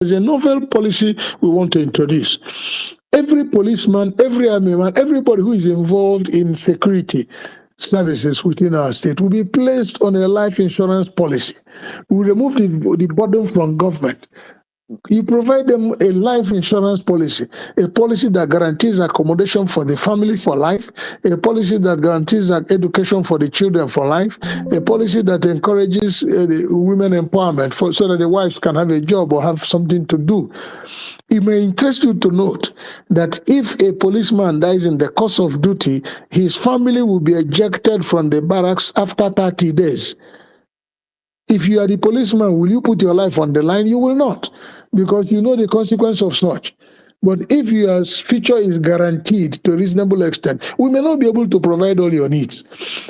There's a novel policy we want to introduce. Every policeman, every army man, everybody who is involved in security services within our state will be placed on a life insurance policy. We remove the burden from government. You provide them a life insurance policy, a policy that guarantees accommodation for the family for life, a policy that guarantees education for the children for life, a policy that encourages the women empowerment so that the wives can have a job or have something to do. It may interest you to note that if a policeman dies in the course of duty, his family will be ejected from the barracks after 30 days. If you are the policeman, will you put your life on the line? You will not, because you know the consequence of such. But if your future is guaranteed to a reasonable extent, we may not be able to provide all your needs.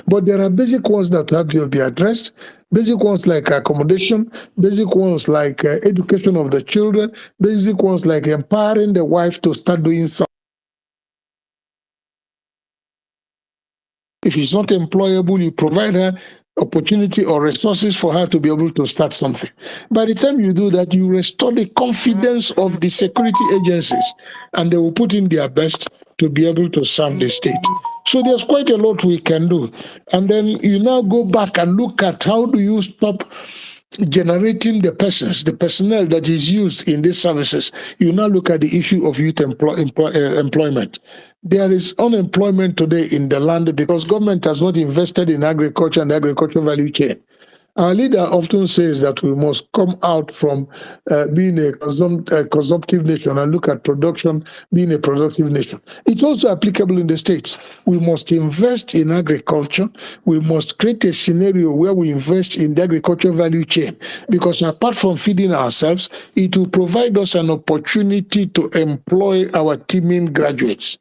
But there are basic ones that have to be addressed, basic ones like accommodation, basic ones like education of the children, basic ones like empowering the wife to start doing something. If she's not employable, you provide her opportunity or resources for her to be able to start something. By the time you do that, you restore the confidence of the security agencies, and they will put in their best to be able to serve the state. So there's quite a lot we can do. And then you now go back and look at how do you stop generating the personnel that is used in these services. You now look at the issue of youth employment. There is unemployment today in the land because government has not invested in agriculture and the agricultural value chain. Our leader often says that we must come out from being a consumptive nation and look at production being a productive nation. It's also applicable in the states. We must invest in agriculture. We must create a scenario where we invest in the agricultural value chain, because apart from feeding ourselves, it will provide us an opportunity to employ our teeming graduates.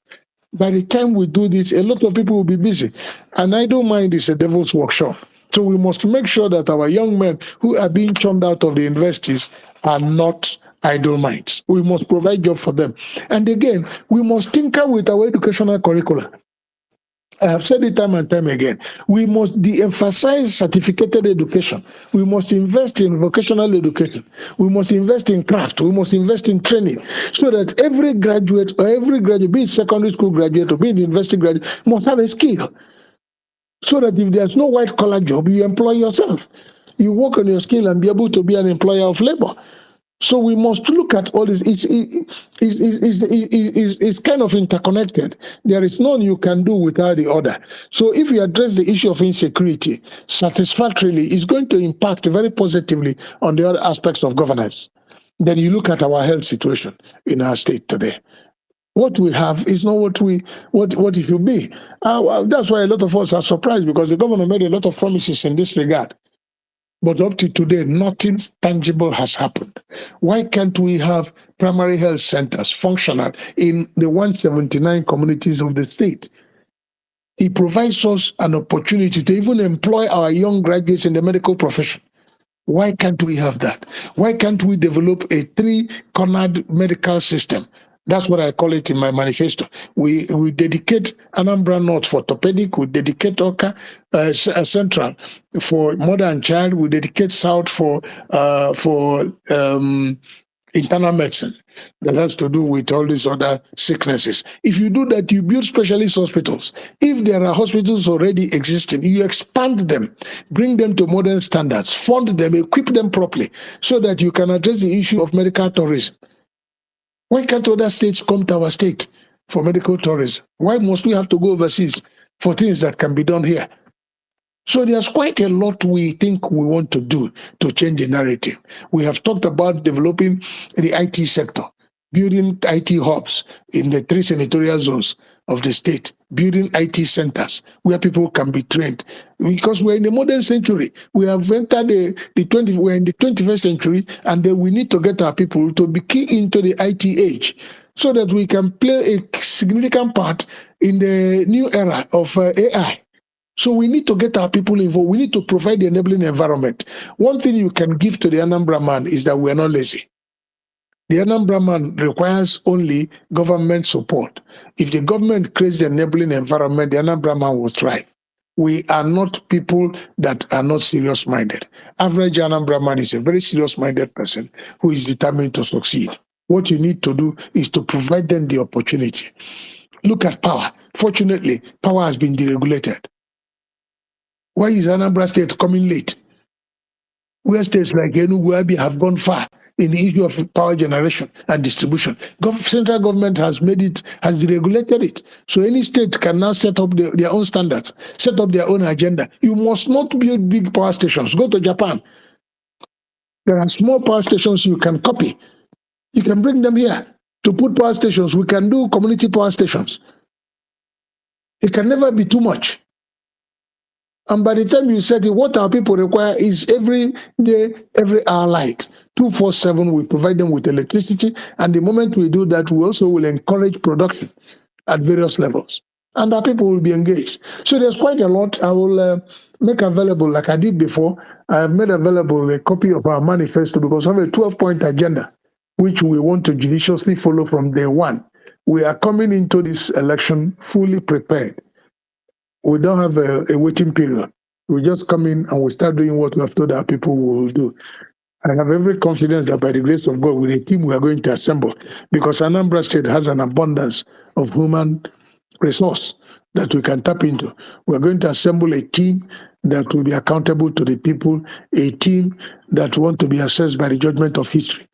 By the time we do this, a lot of people will be busy. And I don't mind it's a devil's workshop. So we must make sure that our young men who are being churned out of the universities are not idle minds. We must provide jobs for them. And again, we must tinker with our educational curricula. I have said it time and time again. We must de-emphasize certificated education. We must invest in vocational education. We must invest in craft. We must invest in training, so that every graduate, be it secondary school graduate or be it university graduate, must have a skill. So that if there's no white collar job, you employ yourself. You work on your skill and be able to be an employer of labor. So we must look at all this. It's kind of interconnected. There is none you can do without the other. So if you address the issue of insecurity satisfactorily, it's going to impact very positively on the other aspects of governance. Then you look at our health situation in our state today. What we have is not what it should be. That's why a lot of us are surprised, because the governor made a lot of promises in this regard. But up to today, nothing tangible has happened. Why can't we have primary health centers functional in the 179 communities of the state? It provides us an opportunity to even employ our young graduates in the medical profession. Why can't we have that? Why can't we develop a three-cornered medical system? That's what I call it in my manifesto. We dedicate Anambra North for orthopedic, we dedicate Oka Central for mother and child, we dedicate South for internal medicine that has to do with all these other sicknesses. If you do that, you build specialist hospitals. If there are hospitals already existing, you expand them, bring them to modern standards, fund them, equip them properly, so that you can address the issue of medical tourism. Why can't other states come to our state for medical tourism? Why must we have to go overseas for things that can be done here? So there's quite a lot we think we want to do to change the narrative. We have talked about developing the IT sector, building IT hubs in the 3 senatorial zones of the state, building IT centers where people can be trained. Because we're in the modern century, we have entered we're in the 21st century, and then we need to get our people to be key into the IT age, so that we can play a significant part in the new era of AI. So we need to get our people involved. We need to provide the enabling environment. One thing you can give to the Anambra man is that we're not lazy. The Anambra man requires only government support. If the government creates the enabling environment, the Anambra man will thrive. We are not people that are not serious-minded. Average Anambra man is a very serious-minded person who is determined to succeed. What you need to do is to provide them the opportunity. Look at power. Fortunately, power has been deregulated. Why is Anambra State coming late? Where states like Enugu have gone far in the issue of power generation and distribution. Central government has deregulated it. So any state can now set up their own standards, set up their own agenda. You must not build big power stations. Go to Japan. There are small power stations you can copy. You can bring them here to put power stations. We can do community power stations. It can never be too much. And by the time you set it, what our people require is every day, every hour light. 247, we provide them with electricity. And the moment we do that, we also will encourage production at various levels. And our people will be engaged. So there's quite a lot. I will make available, like I did before, I have made available a copy of our manifesto because we have a 12-point agenda, which we want to judiciously follow from day one. We are coming into this election fully prepared. We don't have a waiting period. We just come in and we start doing what we have told our people we will do. I have every confidence that by the grace of God, with a team we are going to assemble, because Anambra State has an abundance of human resource that we can tap into. We are going to assemble a team that will be accountable to the people, a team that want to be assessed by the judgment of history,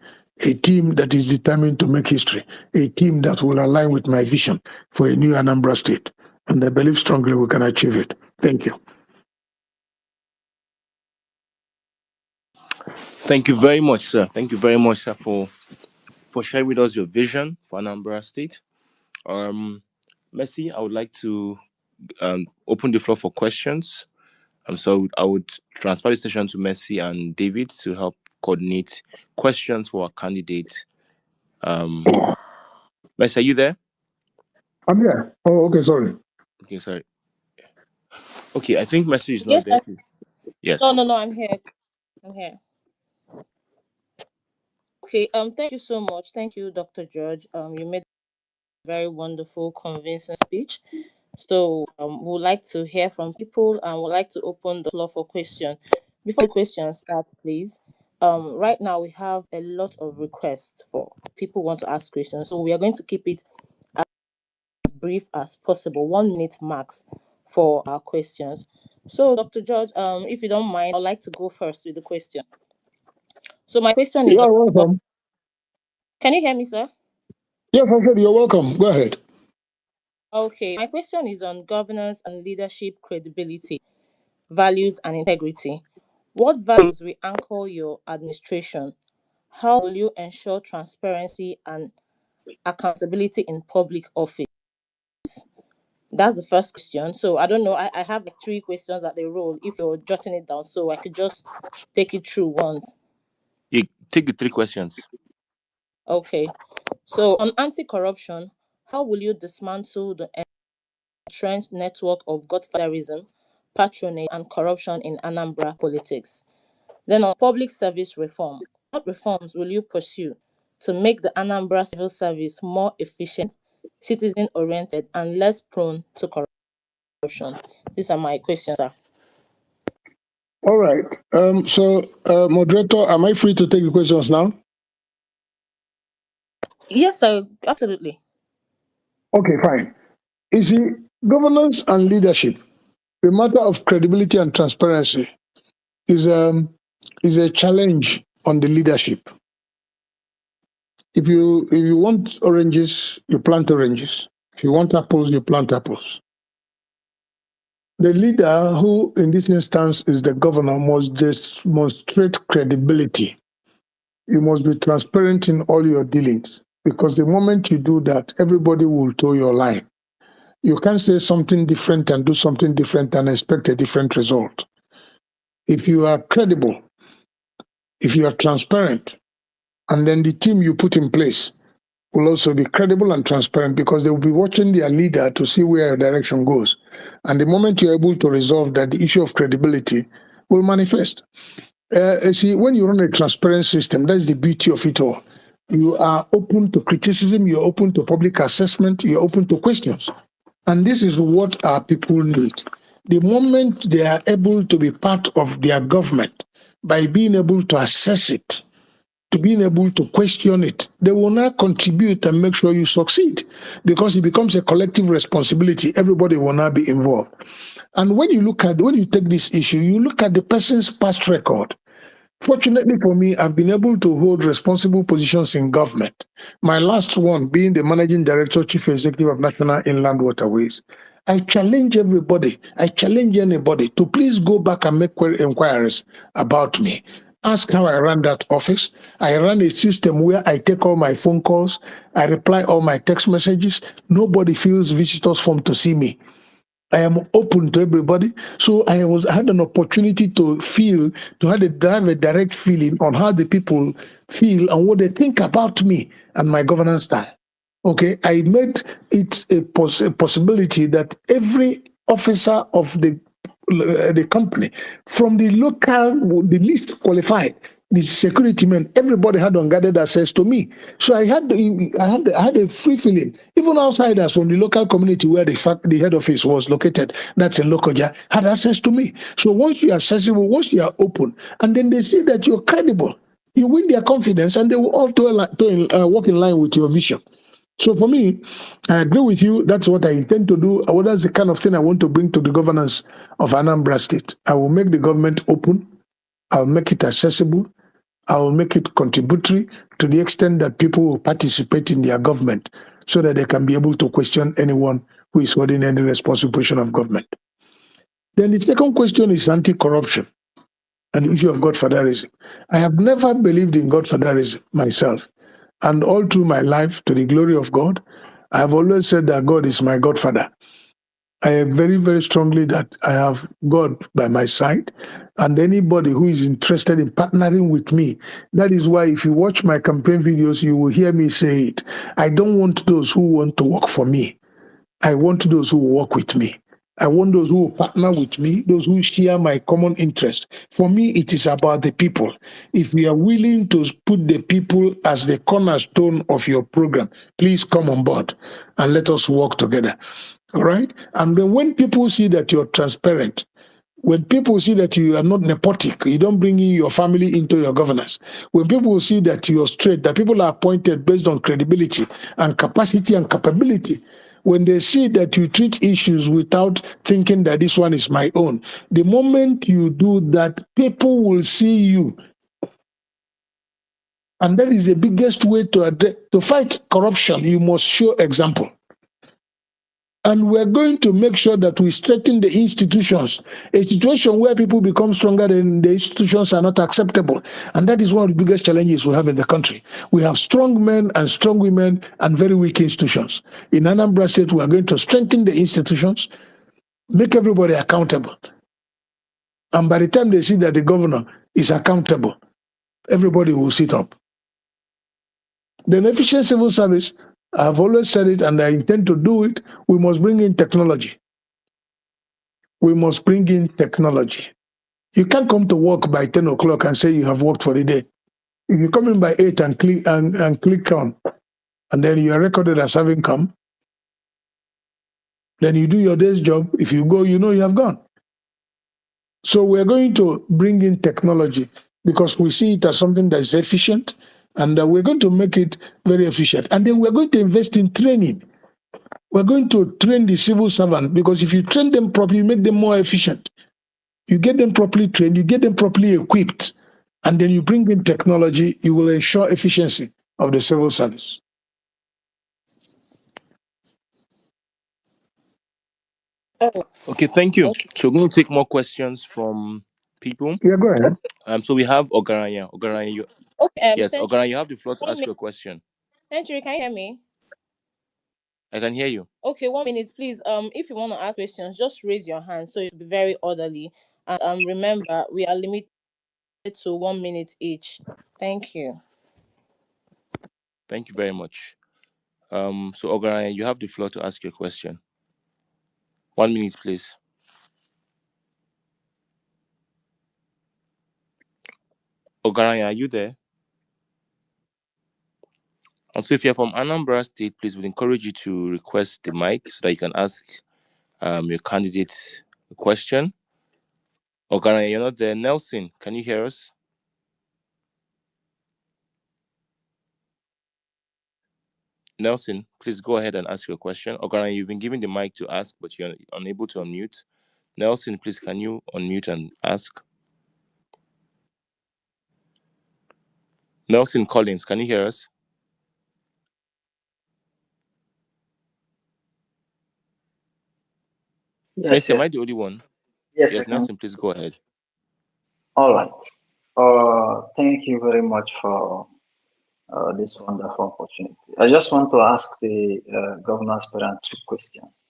a team that is determined to make history, a team that will align with my vision for a new Anambra State. And I believe strongly we can achieve it. Thank you. Thank you very much, sir. Thank you very much, sir, for sharing with us your vision for Anambra State. Mercy, I would like to open the floor for questions. So I would transfer the session to Mercy and David to help coordinate questions for our candidate. Mercy, are you there? I'm here. Oh, okay, sorry. Okay, sorry. Okay, I think Mercy is not Yes, there. Yes. no, I'm here. I'm here. Okay, thank you so much. Thank you, Dr. George. You made a very wonderful, convincing speech. So, we would like to hear from people and would like to open the floor for questions. Before the questions start, please. Right now we have a lot of requests for people who want to ask questions. So we are going to keep it as brief as possible, 1 minute max for our questions. So, Dr. George, if you don't mind, I'd like to go first with the question. So my question is, You're welcome. can you hear me, sir? Yes, I said you're welcome. Go ahead. Okay, my question is on governance and leadership credibility, values and integrity. What values will anchor your administration? How will you ensure transparency and accountability in public office? That's the first question. So I don't know. I have like 3 questions at the roll if you're jotting it down so I could just take it through once. You take the 3 questions. Okay. So on anti-corruption, how will you dismantle the entrenched network of godfatherism, patronage, and corruption in Anambra politics? Then on public service reform, what reforms will you pursue to make the Anambra civil service more efficient, citizen-oriented, and less prone to corruption? These are my questions, sir. All right. Moderator, am I free to take the questions now? Yes, sir, absolutely. Okay, fine. You see, governance and leadership, the matter of credibility and transparency is a challenge on the leadership. If you want oranges, you plant oranges. If you want apples, you plant apples. The leader, who in this instance is the governor, must demonstrate credibility. You must be transparent in all your dealings, because the moment you do that, everybody will toe your line. You can't say something different and do something different and expect a different result. If you are credible, if you are transparent, and then the team you put in place will also be credible and transparent, because they will be watching their leader to see where your direction goes. And the moment you're able to resolve that, the issue of credibility will manifest. See, when you run a transparent system, that's the beauty of it all. You are open to criticism, you're open to public assessment, you're open to questions. And this is what our people need. The moment they are able to be part of their government by being able to assess it, to being able to question it, they will now contribute and make sure you succeed because it becomes a collective responsibility. Everybody will now be involved. And when you take this issue, you look at the person's past record. Fortunately for me, I've been able to hold responsible positions in government. My last one being the Managing Director, Chief Executive of National Inland Waterways. I challenge everybody, I challenge anybody to please go back and make inquiries about me. Ask how I ran that office. I ran a system where I take all my phone calls, I reply all my text messages. Nobody fills visitors form to see me. I am open to everybody. So I had an opportunity to have a direct feeling on how the people feel and what they think about me and my governance style. Okay, I made it a possibility that every officer of the company, from the local, the least qualified, the security men, everybody had unguarded access to me. So I had a free feeling. Even outsiders from the local community where the head office was located, that's in Lokoja, had access to me. So once you are accessible, once you are open, and then they see that you're credible, you win their confidence, and they will all walk in line with your vision. So for me, I agree with you. That's what I intend to do. That's the kind of thing I want to bring to the governance of Anambra State. I will make the government open. I'll make it accessible. I will make it contributory to the extent that people will participate in their government so that they can be able to question anyone who is holding any responsible position of government. Then the second question is anti-corruption and the issue of godfatherism. I have never believed in godfatherism myself. And all through my life, to the glory of God, I have always said that God is my godfather. I am very, very strongly that I have God by my side, and anybody who is interested in partnering with me. That is why, if you watch my campaign videos, you will hear me say it. I don't want those who want to work for me. I want those who work with me. I want those who partner with me, those who share my common interest. For me, it is about the people. If we are willing to put the people as the cornerstone of your program, please come on board and let us work together. All right? And then when people see that you're transparent, when people see that you are not nepotic, you don't bring in your family into your governance. When people see that you're straight, that people are appointed based on credibility and capacity and capability, when they see that you treat issues without thinking that this one is my own, the moment you do that, people will see you. And that is the biggest way to fight corruption. You must show example. And we're going to make sure that we strengthen the institutions. A situation where people become stronger than the institutions are not acceptable. And that is one of the biggest challenges we have in the country. We have strong men and strong women and very weak institutions. In Anambra State, we are going to strengthen the institutions, make everybody accountable. And by the time they see that the governor is accountable, everybody will sit up. The efficient civil service, I've always said it and I intend to do it, we must bring in technology. We must bring in technology. You can't come to work by 10 o'clock and say you have worked for the day. If you come in by 8 and click on, and then you are recorded as having come, then you do your day's job. If you go, you know you have gone. So we're going to bring in technology because we see it as something that is efficient, and we're going to make it very efficient. And then we're going to invest in training. We're going to train the civil servant because if you train them properly, you make them more efficient. You get them properly trained, you get them properly equipped, and then you bring in technology, you will ensure efficiency of the civil service. Oh, Okay, thank you. okay. So we're going to take more questions from people. Yeah, go ahead. So we have Ogaranya. Ogaranya, Okay, yes, Century, Ogaranya, you have the floor to 1 minute. ask your question. Century, can you hear me? I can hear you. Okay, 1 minute, please. If you want to ask questions, just raise your hand so it'll be very orderly. And remember, we are limited to 1 minute each. Thank you. Thank you very much. So Ogaranya, you have the floor to ask your question. 1 minute, please. Ogaranya, are you there? Also, if you're from Anambra State, please would encourage you to request the mic so that you can ask your candidate a question? Ogana, you're not there. Nelson, can you hear us? Nelson, please go ahead and ask your question. Ogana, you've been given the mic to ask, but you're unable to unmute. Nelson, please, can you unmute and ask? Nelson Collins, can you hear us? Yes, Messi, am I yes, the only one? yes, I Yes, can. Nelson, please go ahead. All right. Thank you very much for this wonderful opportunity. I just want to ask the governor aspirant two questions.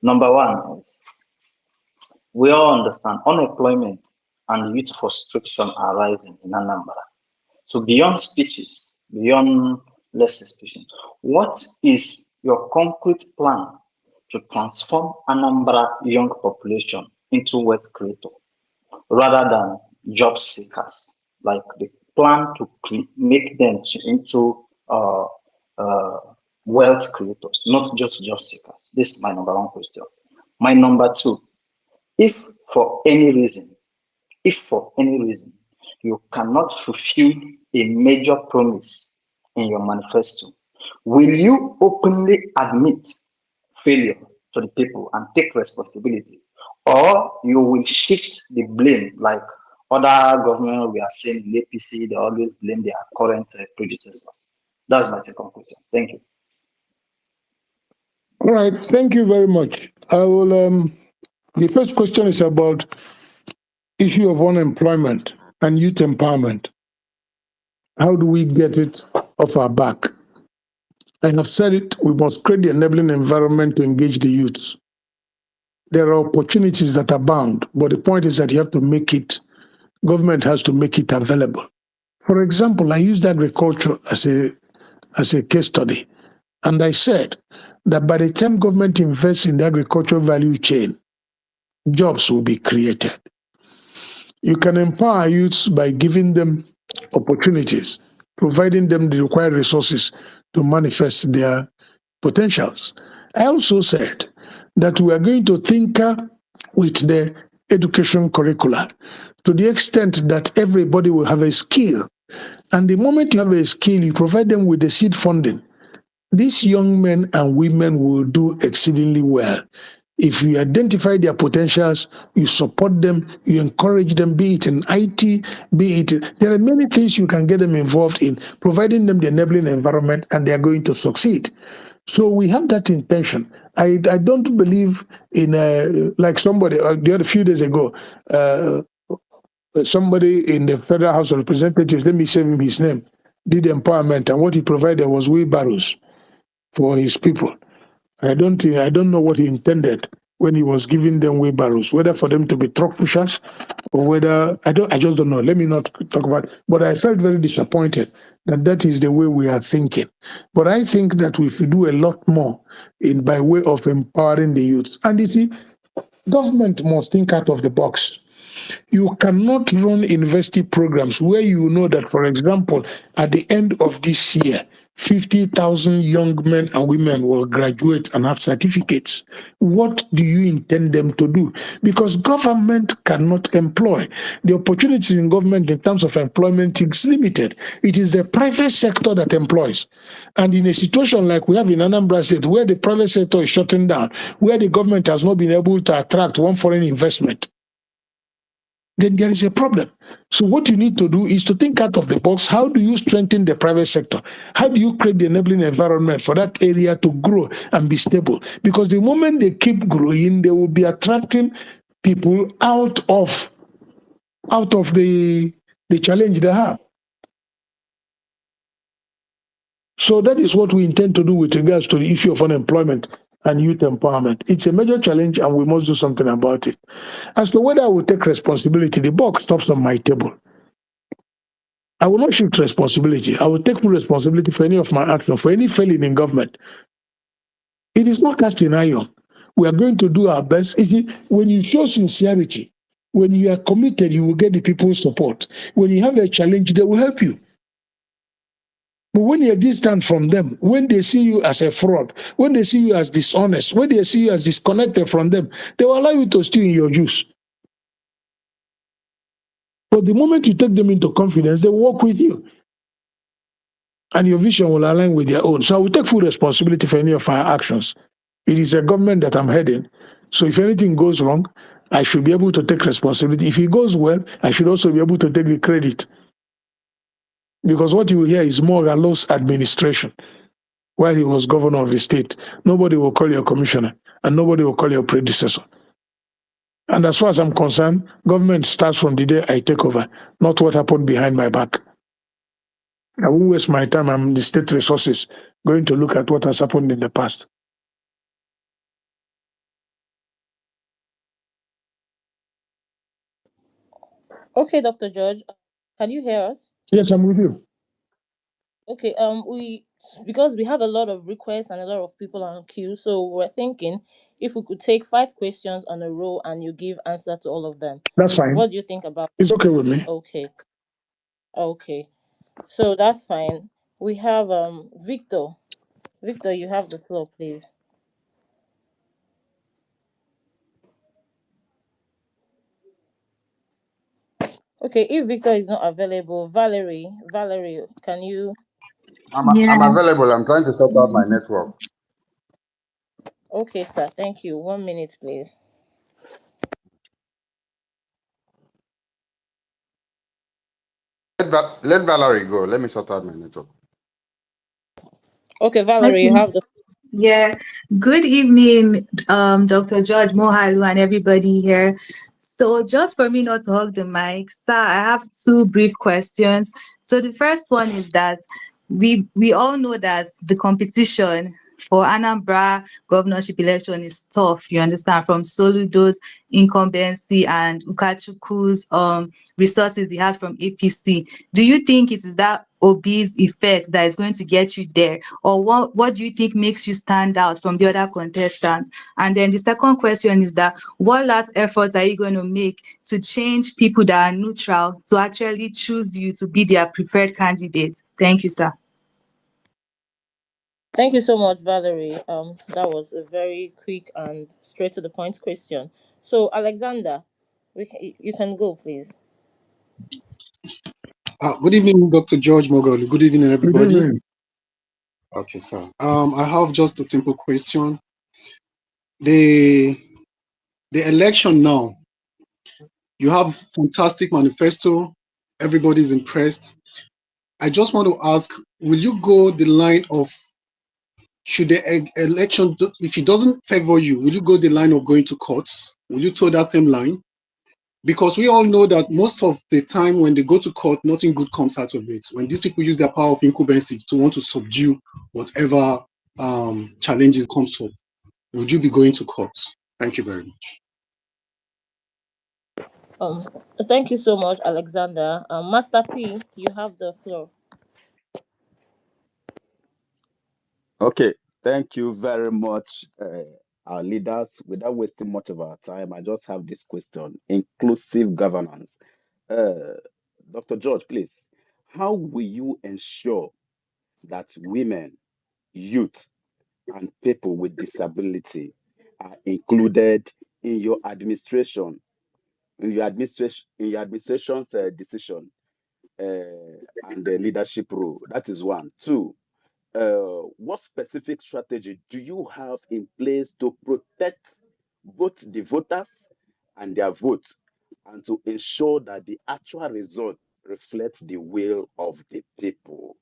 Number one is, we all understand unemployment and youth frustration are rising in Anambra. So beyond speeches, beyond less suspicion, what is your concrete plan to transform Anambra young population into wealth creators rather than job seekers? Like the plan to make them into wealth creators, not just job seekers. This is my number one question. My number two, if for any reason, if for any reason you cannot fulfill a major promise in your manifesto, will you openly admit failure to the people and take responsibility? Or you will shift the blame like other government we are saying in APC, they always blame their current predecessors? That's my second question. Thank you. All right, thank you very much. I will. The first question is about issue of unemployment and youth empowerment. How do we get it off our back? I have said it. We must create the enabling environment to engage the youths. There are opportunities that are bound, but the point is that you have to make it. Government has to make it available. For example, I used agriculture as a case study, and I said that by the time government invests in the agricultural value chain, jobs will be created. You can empower youths by giving them opportunities, providing them the required resources to manifest their potentials. I also said that we are going to tinker with the education curricula to the extent that everybody will have a skill. And the moment you have a skill, you provide them with the seed funding. These young men and women will do exceedingly well. If you identify their potentials, you support them, you encourage them, be it in IT, be it, there are many things you can get them involved in, providing them the enabling environment, and they are going to succeed. So we have that intention. I don't believe in, like somebody, the other few days ago, somebody in the Federal House of Representatives, let me say his name, did empowerment, and what he provided was wheelbarrows for his people. I don't know what he intended when he was giving them wheelbarrows, whether for them to be truck pushers or whether I just don't know. Let me not talk about it. But I felt very disappointed that is the way we are thinking. But I think that we should do a lot more by way of empowering the youth. And you see, government must think out of the box. You cannot run university programs where you know that, for example, at the end of this year, 50,000 young men and women will graduate and have certificates. What do you intend them to do? Because government cannot employ. The opportunities in government in terms of employment is limited. It is the private sector that employs. And in a situation like we have in Anambra State, where the private sector is shutting down, where the government has not been able to attract one foreign investment, then there is a problem. So what you need to do is to think out of the box. How do you strengthen the private sector? How do you create the enabling environment for that area to grow and be stable? Because the moment they keep growing, they will be attracting people out of the challenge they have. So that is what we intend to do with regards to the issue of unemployment and youth empowerment. It's a major challenge and we must do something about it. As to whether I will take responsibility, the buck stops on my table. I will not shift responsibility. I will take full responsibility for any of my actions, for any failing in government. It is not cast in iron. We are going to do our best. When you show sincerity, when you are committed, you will get the people's support. When you have a challenge, they will help you. But when you're distant from them, when they see you as a fraud, when they see you as dishonest, when they see you as disconnected from them, they will allow you to steal in your juice. But the moment you take them into confidence, they will work with you. And your vision will align with their own. So I will take full responsibility for any of our actions. It is a government that I'm heading. So if anything goes wrong, I should be able to take responsibility. If it goes well, I should also be able to take the credit. Because what you will hear is Moghalu's administration while he was governor of the state. Nobody will call you a commissioner and nobody will call you a predecessor. And as far as I'm concerned, government starts from the day I take over, not what happened behind my back. I won't waste my time. I'm in the state resources going to look at what has happened in the past. Okay, Dr. George, can you hear us? Yes, I'm with you. Okay, because we have a lot of requests and a lot of people on queue, so we're thinking if we could take 5 questions on a row and you give answer to all of them. That's fine. What do you think about It's okay with me. Okay. Okay. So that's fine. We have Victor. Victor, you have the floor, please. Okay, if Victor is not available, Valerie, can you? I'm available. I'm trying to sort out my network. Okay, sir. Thank you. 1 minute, please. Let Valerie go. Let me sort out my network. Okay, Valerie, you have the. Yeah. Good evening, Dr. George, Moghalu, and everybody here. So just for me not to hug the mic, sir, I have 2 brief questions. So the first one is that we all know that the competition for Anambra governorship election is tough, you understand, from Soludo's incumbency and Ukachukwu's resources he has from APC. Do you think it is that Obi's effect that is going to get you there? Or what do you think makes you stand out from the other contestants? And then the second question is that what last efforts are you going to make to change people that are neutral to actually choose you to be their preferred candidate? Thank you, sir. Thank you so much, Valerie. That was a very quick and straight to the point question. So, Alexander, you can go, please. Good evening, Dr. George Moghalu. Good evening, Good everybody. evening. Okay, sir. I have just a simple question. The election now, you have fantastic manifesto. Everybody's impressed. I just want to ask, will you go the line of, should the election, if it doesn't favor you, will you go the line of going to courts? Will you toe that same line? Because we all know that most of the time when they go to court, nothing good comes out of it. When these people use their power of incumbency to want to subdue whatever challenges comes up, would you be going to court? Thank you very much. Um, Thank you so much, Alexander. Master P, you have the floor. Okay, thank you very much, our leaders. Without wasting much of our time, I just have this question: inclusive governance. Uh, Dr. George, please, how will you ensure that women, youth, and people with disability are included in your administration, in your administration's decision and the leadership role? That is one. Two, what specific strategy do you have in place to protect both the voters and their votes and to ensure that the actual result reflects the will of the people?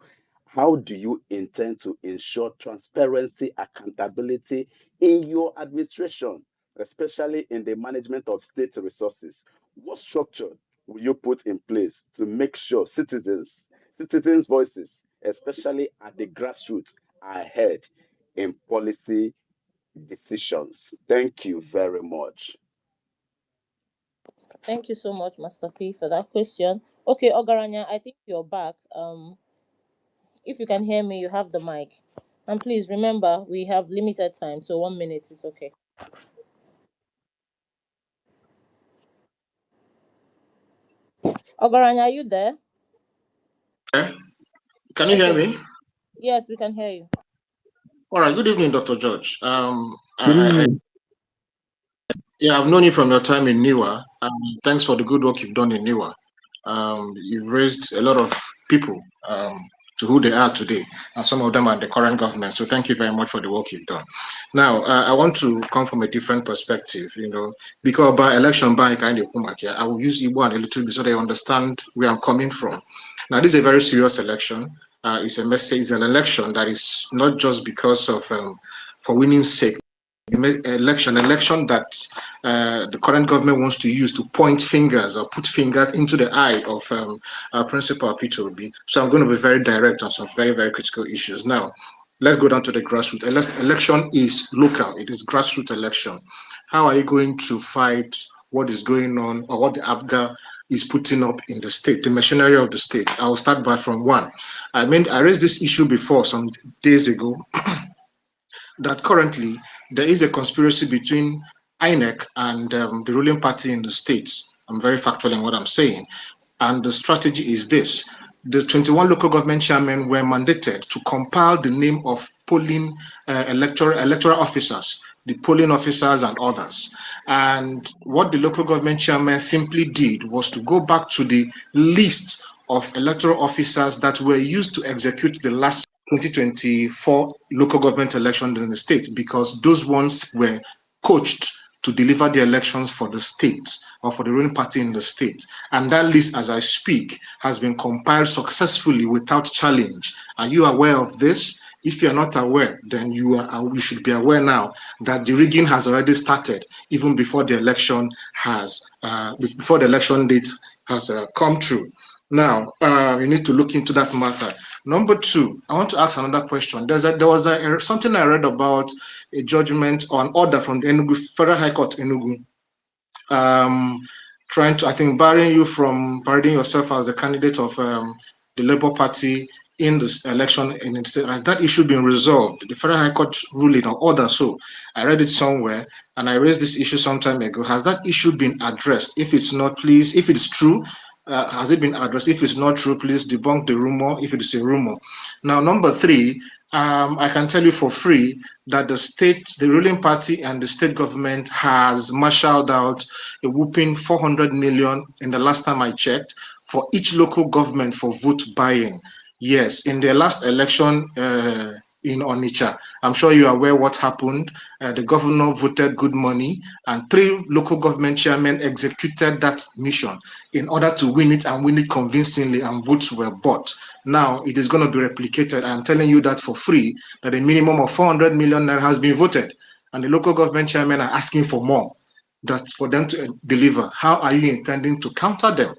How do you intend to ensure transparency, accountability in your administration, especially in the management of state resources? What structure will you put in place to make sure citizens' voices, especially at the grassroots, are heard in policy decisions? Thank you very much. Thank you so much, Master P, for that question. Okay, Ogaranya, I think you're back. If you can hear me, you have the mic. And please remember, we have limited time, so 1 minute is okay. Ogaranya, are you there? Can you hear Okay. me? Yes, we can hear you. All right. Good evening, Dr. George. Good evening. Yeah, I've known you from your time in NIWA. Thanks for the good work you've done in NIWA. You've raised a lot of people to who they are today, and some of them are the current government. So thank you very much for the work you've done. Now, I want to come from a different perspective. Because by election, I will use Igbo a little bit so they understand where I'm coming from. Now, this is a very serious election. It's a message. It's an election that is not just because of for winning sake. Election that the current government wants to use to point fingers or put fingers into the eye of our principal Peter Obi. So I'm going to be very direct on some very, very critical issues. Now, let's go down to the grassroots. Election is local. It is grassroots election. How are you going to fight what is going on or what the ABGA is putting up in the state, the machinery of the state? I will start by from one. I raised this issue before some days ago, that currently there is a conspiracy between INEC and the ruling party in the states. I'm very factual in what I'm saying. And the strategy is this. The 21 local government chairmen were mandated to compile the name of polling electoral officers, the polling officers and others. And what the local government chairman simply did was to go back to the list of electoral officers that were used to execute the last 2024 local government elections in the state, because those ones were coached to deliver the elections for the state or for the ruling party in the state. And that list, as I speak, has been compiled successfully without challenge. Are you aware of this? If you're not aware, then you should be aware now that the rigging has already started, even before the election before the election date has come true. Now, you need to look into that matter. Number two, I want to ask another question. There was something I read about a judgment on order from the Enugu Federal High Court, Enugu, trying to, I think, barring you from parading yourself as a candidate of the Labour Party in this election in the state. Has that issue been resolved? The Federal High Court ruling or order. So I read it somewhere, and I raised this issue some time ago. Has that issue been addressed? If it's not, please, if it's true, has it been addressed? If it's not true, please debunk the rumor if it is a rumor. Now, number three, I can tell you for free that the ruling party and the state government has marshaled out a whooping 400 million in the last time I checked for each local government for vote buying. Yes, in the last election in Onitsha, I'm sure you are aware what happened. The governor voted good money, and 3 local government chairmen executed that mission in order to win it and win it convincingly, and votes were bought. Now it is going to be replicated. I'm telling you that for free, that a minimum of 400 million naira has been voted, and the local government chairmen are asking for more, that for them to deliver. How are you intending to counter them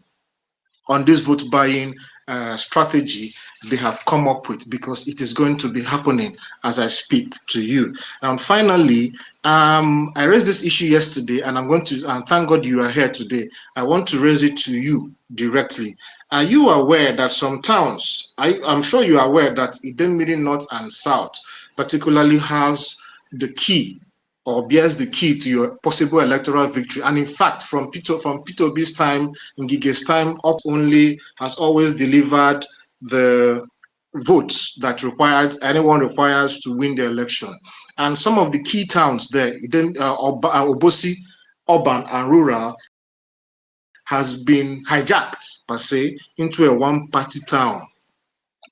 on this vote buying strategy they have come up with? Because it is going to be happening as I speak to you. And finally, I raised this issue yesterday, and I'm going to, and thank God you are here today. I want to raise it to you directly. Are you aware that some towns, I'm sure you are aware that Idemili North and South particularly has the key or bears the key to your possible electoral victory? And in fact, from Peter Obi's time, Ngige's time up only, has always delivered the votes that anyone requires to win the election. And some of the key towns there, Obosi, urban and rural, has been hijacked, per se, into a one-party town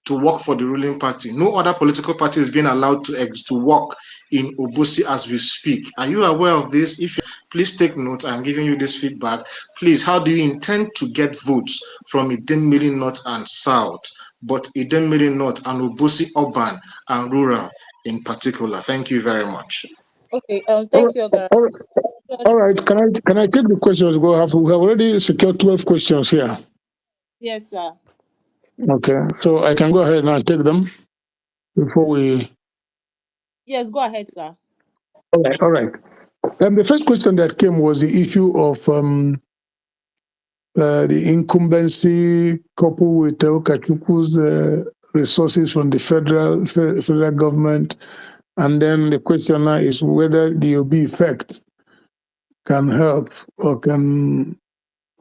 to work for the ruling party. No other political party is being allowed to work in Obosi as we speak. Are you aware of this? If please take note, I'm giving you this feedback. Please, how do you intend to get votes from Idemili North and South, but Idemili North and Obosi urban and rural in particular? Thank you very much. Okay, thank you, Ogara. All right. Can I take the questions? We have already secured 12 questions here. Yes, sir. Okay, so I can go ahead and take them before we. Yes, go ahead, sir. All right. The first question that came was the issue of the incumbency coupled with Okachukwu's resources from the federal government, and then the question now is whether the OB effect can help or can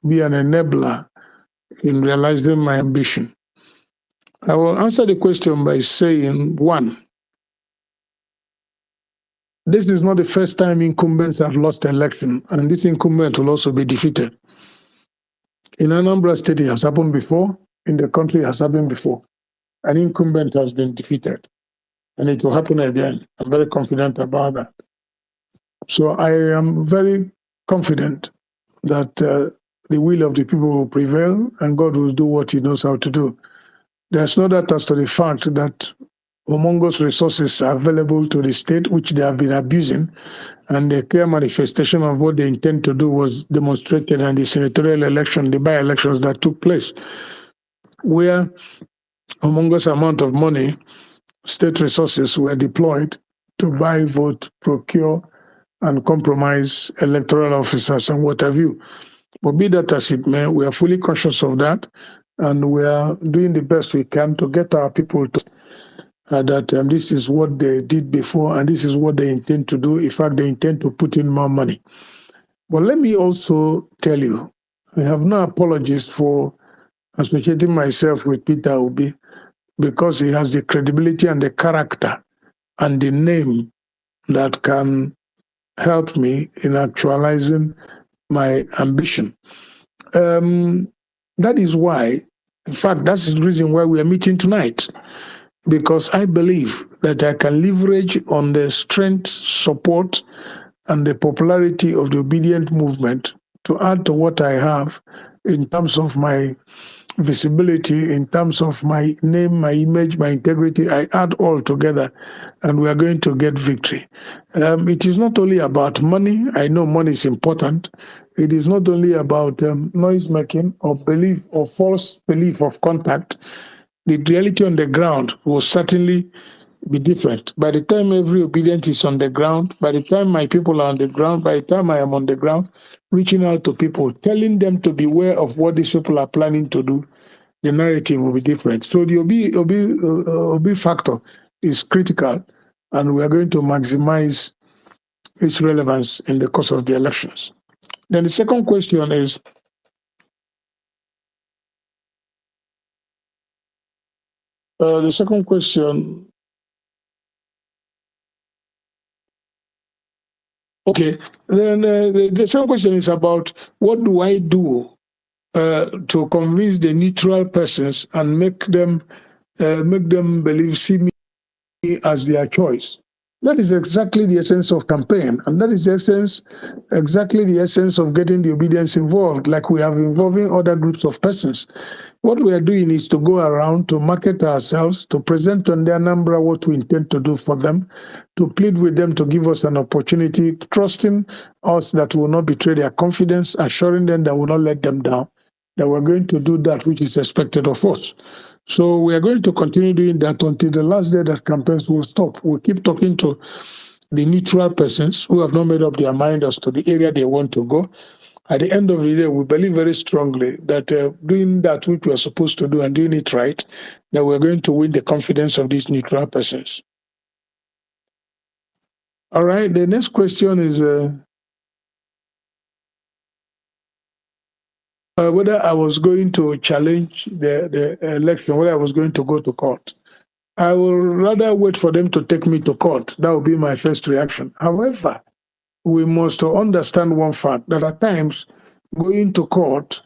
be an enabler in realizing my ambition. I will answer the question by saying, one, this is not the first time incumbents have lost election, and this incumbent will also be defeated. In Anambra State, it has happened before. In the country, it has happened before. An incumbent has been defeated, and it will happen again. I'm very confident about that. So I am very confident that the will of the people will prevail, and God will do what He knows how to do. There's no doubt as to the fact that humongous resources are available to the state, which they have been abusing, and the clear manifestation of what they intend to do was demonstrated in the senatorial election, the by-elections that took place, where humongous amount of money, state resources were deployed to buy, vote, procure, and compromise electoral officers and what have you. But be that as it may, we are fully conscious of that, and we are doing the best we can to get our people to that this is what they did before and this is what they intend to do. In fact, they intend to put in more money. But let me also tell you, I have no apologies for associating myself with Peter Obi because he has the credibility and the character and the name that can help me in actualizing my ambition. That is why, in fact, that's the reason why we are meeting tonight, because I believe that I can leverage on the strength, support, and the popularity of the obedient movement to add to what I have in terms of my visibility, in terms of my name, my image, my integrity. I add all together, and we are going to get victory. It is not only about money. I know money is important. It is not only about noise making or belief or false belief of contact. The reality on the ground will certainly be different. By the time every obedient is on the ground, by the time my people are on the ground, by the time I am on the ground, reaching out to people, telling them to beware of what these people are planning to do, the narrative will be different. So the OB factor is critical, and we are going to maximize its relevance in the course of the elections. Then the second question is, okay, then the second question is about what do I do to convince the neutral persons and make them believe, see me as their choice. That is exactly the essence of campaign, and that is exactly the essence of getting the obedience involved, like we have involving other groups of persons. What we are doing is to go around to market ourselves, to present on the Anambra what we intend to do for them, to plead with them to give us an opportunity, trusting us that we will not betray their confidence, assuring them that we will not let them down, that we're going to do that which is expected of us. So we are going to continue doing that until the last day that campaigns will stop. We'll keep talking to the neutral persons who have not made up their mind as to the area they want to go. At the end of the day, we believe very strongly that doing that which we are supposed to do and doing it right, that we're going to win the confidence of these neutral persons. All right, the next question is whether I was going to challenge the election, whether I was going to go to court. I will rather wait for them to take me to court. That will be my first reaction. However, we must understand one fact, that at times going to court,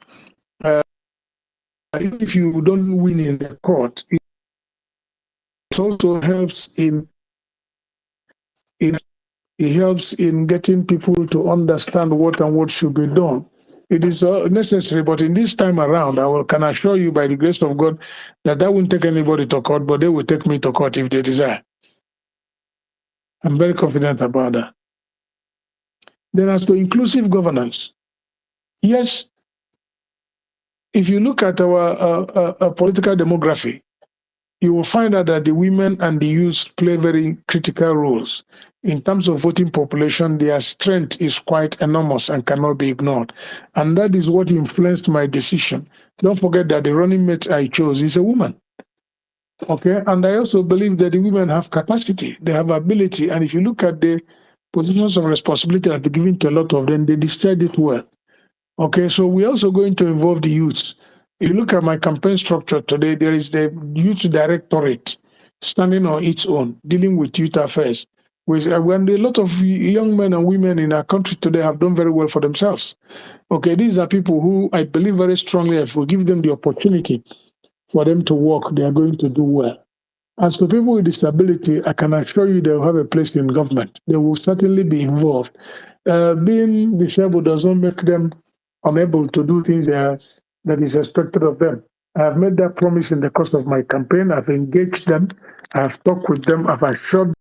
if you don't win in the court, it also helps in getting people to understand what should be done. It is necessary, but in this time around, can assure you by the grace of God that won't take anybody to court, but they will take me to court if they desire. I'm very confident about that. Then as to inclusive governance, yes, if you look at our political demography, you will find out that the women and the youth play very critical roles. In terms of voting population, their strength is quite enormous and cannot be ignored. And that is what influenced my decision. Don't forget that the running mate I chose is a woman. Okay, and I also believe that the women have capacity, they have ability, and if you look at the positions of responsibility that are given to a lot of them, they discharge it well. Okay, so we're also going to involve the youths. You look at my campaign structure today, there is the youth directorate standing on its own, dealing with youth affairs. When a lot of young men and women in our country today have done very well for themselves. Okay, these are people who I believe very strongly, if we give them the opportunity for them to work, they are going to do well. As for people with disability, I can assure you they will have a place in government. They will certainly be involved. Being disabled doesn't make them unable to do things that is expected of them. I have made that promise in the course of my campaign. I've engaged them. I have talked with them. I've assured